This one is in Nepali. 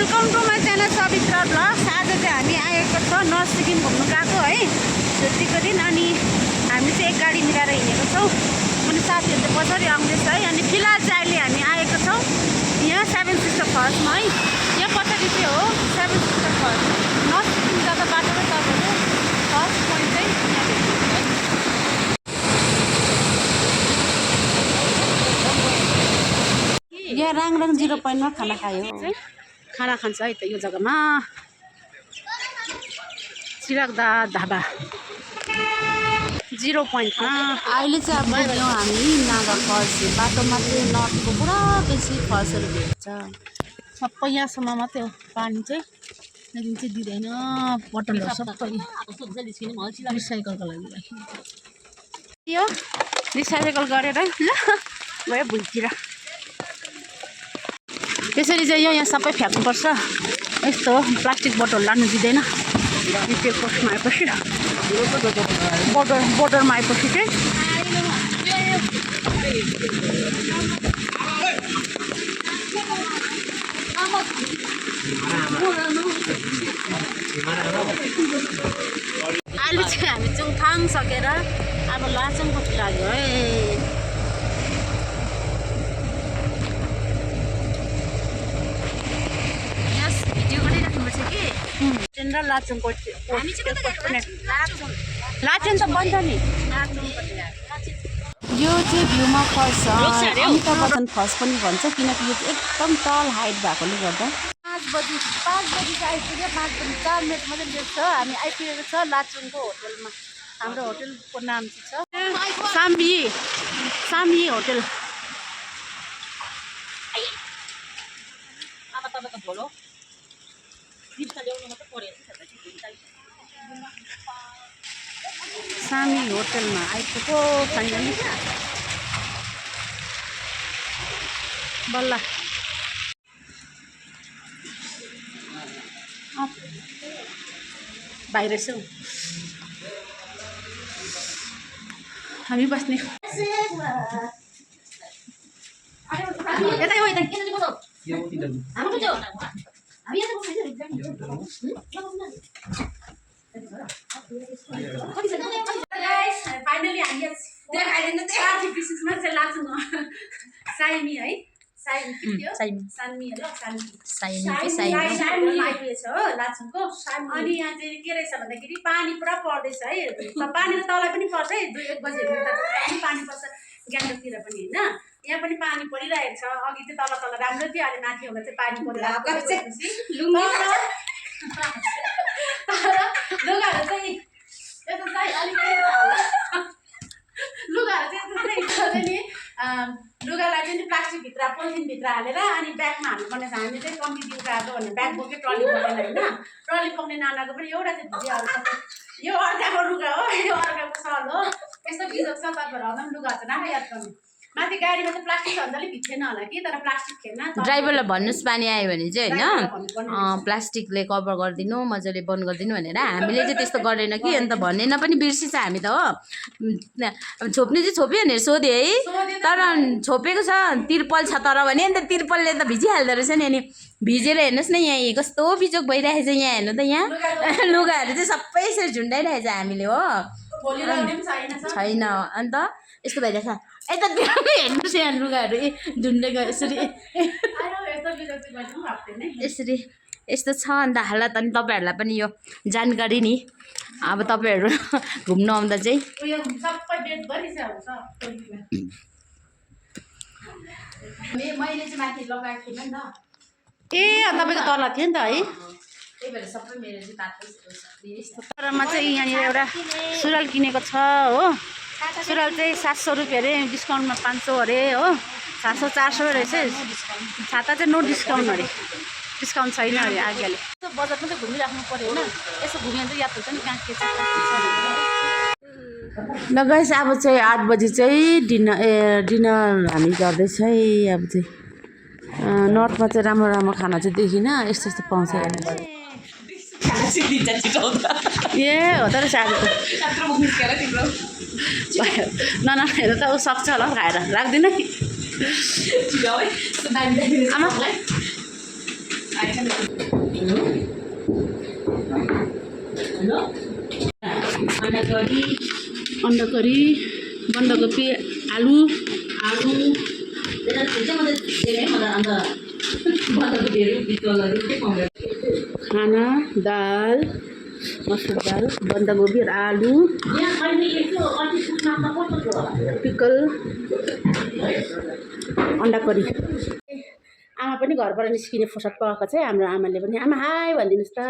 Welcome to my channel Savitra blogs. आज चाहिँ हामी आएको छ नर्थ सिक्किम घुम्नु गएको है छुट्टीको दिन। अनि हामी चाहिँ एक गाडी मिलाएर हिँडेको छौँ अनि साथीहरू चाहिँ पछाडि आउँदैछ है। अनि फिलहाल चाहिँ अहिले हामी आएको छौँ यहाँ सेभेन सिस्टर फल्समा है। यहाँ पछाडि चाहिँ हो seven sister falls. North Sikkim जाँदा बाटोमै तपाईँहरू फर्स्ट पोइन्ट चाहिँ यहाँ भेट्नुहुन्छ है। यहाँ राङराङ 0 पोइन्टमा खाना खायो। खाना खान्छ है त यो जग्गामा चिरागदा ढाबा 0 पोइन्टमा। अहिले चाहिँ अब गयौँ हामी नागा फल्स। बाटोमा चाहिँ नर्थको पुरा बेसी फल्सहरू भेट्छ। सबै यहाँसम्म मात्रै हो पानी चाहिँ, लेकिन चाहिँ दिँदैन। बोतलहरू सबै रिसाइकलको लागि राखिन्छ। यो रिसाइकल गरेर ल गयो भुइँतिर। त्यसरी चाहिँ यहाँ सबै फ्याँक्नुपर्छ। यस्तो हो, प्लास्टिक बोतल लानु दिँदैन। चेक पोस्टमा आएपछि बोर्डरमा आएपछि चाहिँ अहिले चाहिँ हामी चुङथाङ सकेर अब लाचुङको लाग्यो है। जनरल लाचुङको लाचुङ त बन्छ नि। यो चाहिँ भ्यूमा फल्स अमिताभ बच्चन फल्स पनि भन्छ, किनकि यो चाहिँ एकदम तल हाइट भएकोले गर्दा। 5 बजी चाहिँ आइपुग्यो। 5 बजी 4 मिनट मात्रै लेट छ। हामी आइपुगेको छ लाचुङको होटलमा। हाम्रो होटलको नाम चाहिँ छ सामी होटल। अब तपाईँको भोलो सामी होटलमा आइपुग्यो फाइनली बल्ल। बाहिर छौँ हामी बस्ने। फाइनली हामी देखाइदिनु पिसेसमा चाहिँ लाचुङ साइमी है। आइपुगेछ हो लाचुङको। अनि यहाँ चाहिँ के रहेछ भन्दाखेरि पानी पुरा पर्दैछ है। पानी त तल पनि पर्छ है, 2-1 बजी पानी पर्छ गान्तोकतिर पनि होइन। यहाँ पनि पानी परिरहेको छ। अघि चाहिँ तल राम्रो थियो, अहिले माथि हुँदा चाहिँ पानी परिरहेको लुगाहरू चाहिँ यस्तो चाहिँ अलिकति लुगाहरू चाहिँ यस्तो चाहिँ नि लुगालाई चाहिँ प्लास्टिकभित्र पोलिथिनभित्र हालेर अनि ब्यागमा हाल्नुपर्ने छ। हामी चाहिँ कम्ती दिन गएको भने ब्याग बोके ट्रली बोकेन होइन। ट्रली बोक्ने नानाको पनि एउटा चाहिँ भिडियोहरू छ। यो अर्काको लुगा हो, यो अर्काको सल हो। यस्तो भिजोको छ। तपाईँहरू हल्दा पनि लुगाहरू चाहिँ नाफा याद गर्नु। माथि गाडीमा चाहिँ प्लास्टिक छ भने अलिक भित्रेन होला कि, तर प्लास्टिक थिएन। ड्राइभरलाई भन्नुहोस् पानी आयो भने चाहिँ होइन प्लास्टिकले कभर गरिदिनु, मजाले बन्द गरिदिनु भनेर। हामीले चाहिँ त्यस्तो गरेन कि, अन्त भनेन पनि बिर्सिन्छ हामी त हो। अब छोप्ने चाहिँ छोप्यो भनेर सोधेँ है, तर छोपेको छ तिर्पल छ तर भने अन्त तिर्पलले त भिजिहाल्दो रहेछ नि। अनि भिजेर हेर्नुहोस् न यहाँ कस्तो बिजोक भइरहेको छ। यहाँ हेर्नु त यहाँ लुगाहरू चाहिँ सबै यसरी झुन्डाइरहेछ हामीले हो। छैन अन्त यस्तो भइरहेछ। यतातिर हेर्नुहोस् यहाँ लुगाहरू झुन्डेको यसरी यसरी यस्तो छ। अन्त हालत अनि तपाईँहरूलाई पनि यो जानकारी नि। अब तपाईँहरू घुम्न आउँदा चाहिँ मैले चाहिँ माथि लगाएको थिएन नि त। तपाईँको तल थियो नि त है। त्यही भएर सबै मेरो चाहिँ तरमा चाहिँ यहाँनिर एउटा सुरुवाल किनेको छ हो। सुरुवाल चाहिँ 700 रुपियाँ अरे, डिस्काउन्टमा 500 अरे हो। 700-400 रहेछ। छाता चाहिँ नो डिस्काउन्ट अरे, डिस्काउन्ट छैन अरे आगेले। बजारमा चाहिँ घुमिराख्नु पऱ्यो होइन। यसो घुम्यो भने चाहिँ याद हुन्छ नि कहाँ के छ। ल गाइस अब चाहिँ 8 बजी चाहिँ डिनर हामी गर्दैछ है। अब चाहिँ नर्थमा चाहिँ राम्रो खाना चाहिँ देखिनँ। यस्तो पाउँछ ए हो त रहेछ आज त। न हेर त ऊ सक्छ होला खाएर लाग्दैन नि आमा अन्डा करी बन्दाकोपी आलु खाना दाल मसुर दाल बन्दाकोपी र आलु पिकल अन्डा करी आमा पनि घरबाट निस्किने फुर्सद पाएको छ है हाम्रो आमाले पनि आमा हाई भनिदिनुहोस् त